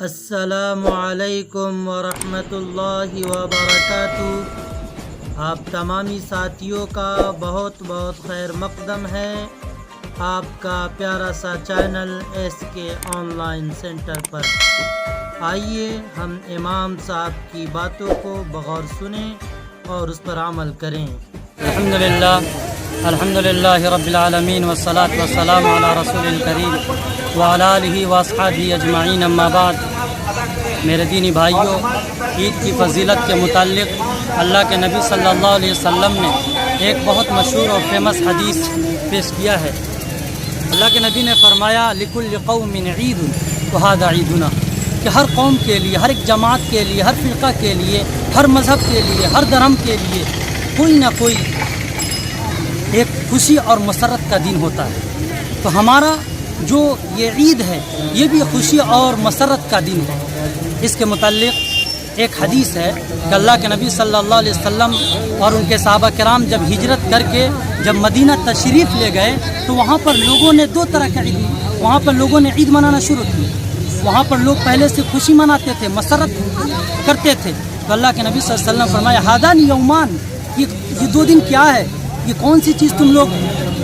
السلام علیکم ورحمۃ اللہ وبرکاتہ۔ آپ تمامی ساتھیوں کا بہت بہت خیر مقدم ہے۔ آپ کا پیارا سا چینل ایس کے آن لائن سینٹر پر آئیے ہم امام صاحب کی باتوں کو بغور سنیں اور اس پر عمل کریں۔ الحمدللہ رب العالمین والصلاة والسلام علی رسول الکریم وعلی آلہ واصحابہ اجمعین، اما بعد۔ میرے دینی بھائیوں، عید کی فضیلت کے متعلق اللہ کے نبی صلی اللہ علیہ وسلم نے ایک بہت مشہور اور فیمس حدیث پیش کیا ہے۔ اللہ کے نبی نے فرمایا لِكُلِّ قَوْمٍ عِيدٌ وَهَذَا عِيدُنَا، کہ ہر قوم کے لیے، ہر ایک جماعت کے لیے، ہر فرقہ کے لیے، ہر مذہب کے لیے، ہر دھرم کے لیے کوئی نہ کوئی ایک خوشی اور مسرت کا دن ہوتا ہے۔ تو ہمارا جو یہ عید ہے یہ بھی خوشی اور مسرت کا دن ہے۔ اس کے متعلق ایک حدیث ہے کہ اللہ کے نبی صلی اللہ علیہ وسلم اور ان کے صحابہ کرام جب ہجرت کر کے جب مدینہ تشریف لے گئے تو وہاں پر لوگوں نے دو طرح کی وہاں پر لوگوں نے عید منانا شروع کی۔ وہاں پر لوگ پہلے سے خوشی مناتے تھے، مسرت کرتے تھے۔ تو اللہ کے نبی صلی اللہ علیہ وسلم فرمایا ہادان یومان، یہ دو دن کیا ہے، یہ کون سی چیز تم لوگ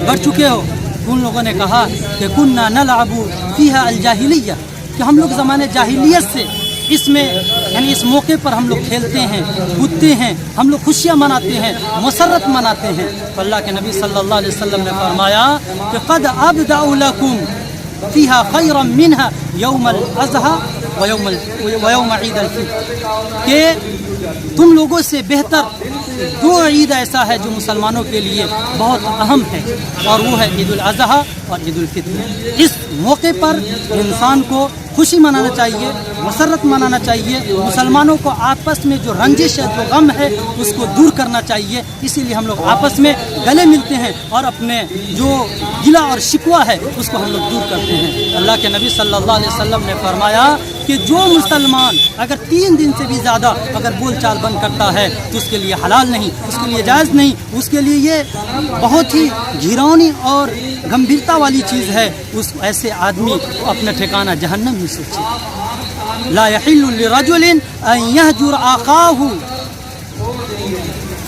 بڑھ چکے ہو؟ ان لوگوں نے کہا کہ کننا نلعب فیہا الجاہلیہ، کہ ہم لوگ زمانے جاہلیت سے اس میں یعنی اس موقع پر ہم لوگ کھیلتے ہیں، کودتے ہیں، ہم لوگ خوشیاں مناتے ہیں، مسرت مناتے ہیں۔ تو اللہ کے نبی صلی اللہ علیہ وسلم نے فرمایا کہ قد ابدأ لکم فیہا خیرا منہا یوم الاضحیٰ ویوم عید الفطر، کہ تم لوگوں سے بہتر دو عید ایسا ہے جو مسلمانوں کے لیے بہت اہم ہے، اور وہ ہے عید الاضحیٰ اور عید الفطر۔ اس موقع پر انسان کو خوشی منانا چاہیے، مسرت منانا چاہیے، مسلمانوں کو آپس میں جو رنجش ہے، جو غم ہے، اس کو دور کرنا چاہیے۔ اسی لیے ہم لوگ آپس میں گلے ملتے ہیں اور اپنے جو گلہ اور شکوہ ہے اس کو ہم لوگ دور کرتے ہیں۔ اللہ کے نبی صلی اللہ علیہ وسلم نے فرمایا کہ جو مسلمان اگر 3 دن سے بھی زیادہ اگر بول چال بند کرتا ہے تو اس کے لیے حلال نہیں، اس کے لیے جائز نہیں، اس کے لیے یہ بہت ہی گھرونی اور گمبھیرتا والی چیز ہے۔ اس ایسے آدمی اپنا ٹھکانہ جہنم میں سوچے۔ لا يحل لرجل ان يهجر اخاه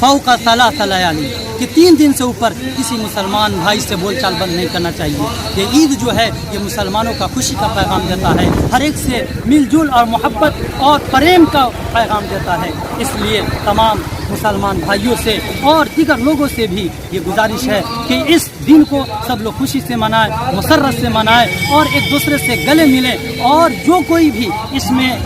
فوق 3 لیال، کہ 3 دن سے اوپر کسی مسلمان بھائی سے بول چال بند نہیں کرنا چاہیے۔ یہ عید جو ہے یہ مسلمانوں کا خوشی کا پیغام دیتا ہے، ہر ایک سے مل جل اور محبت اور پریم کا پیغام دیتا ہے۔ اس لیے تمام مسلمان بھائیوں سے اور دیگر لوگوں سے بھی یہ گزارش ہے کہ اس دن کو سب لوگ خوشی سے منائیں، مسرت سے منائیں، اور ایک دوسرے سے گلے ملیں، اور جو کوئی بھی اس میں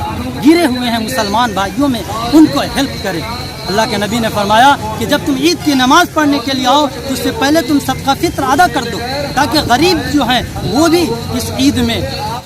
گرے ہوئے ہیں مسلمان بھائیوں میں ان کو ہیلپ کریں۔ اللہ کے نبی نے فرمایا کہ جب تم عید کی نماز پڑھنے کے لیے آؤ تو اس سے پہلے تم صدقہ فطر ادا کر دو، تاکہ غریب جو ہیں وہ بھی اس عید میں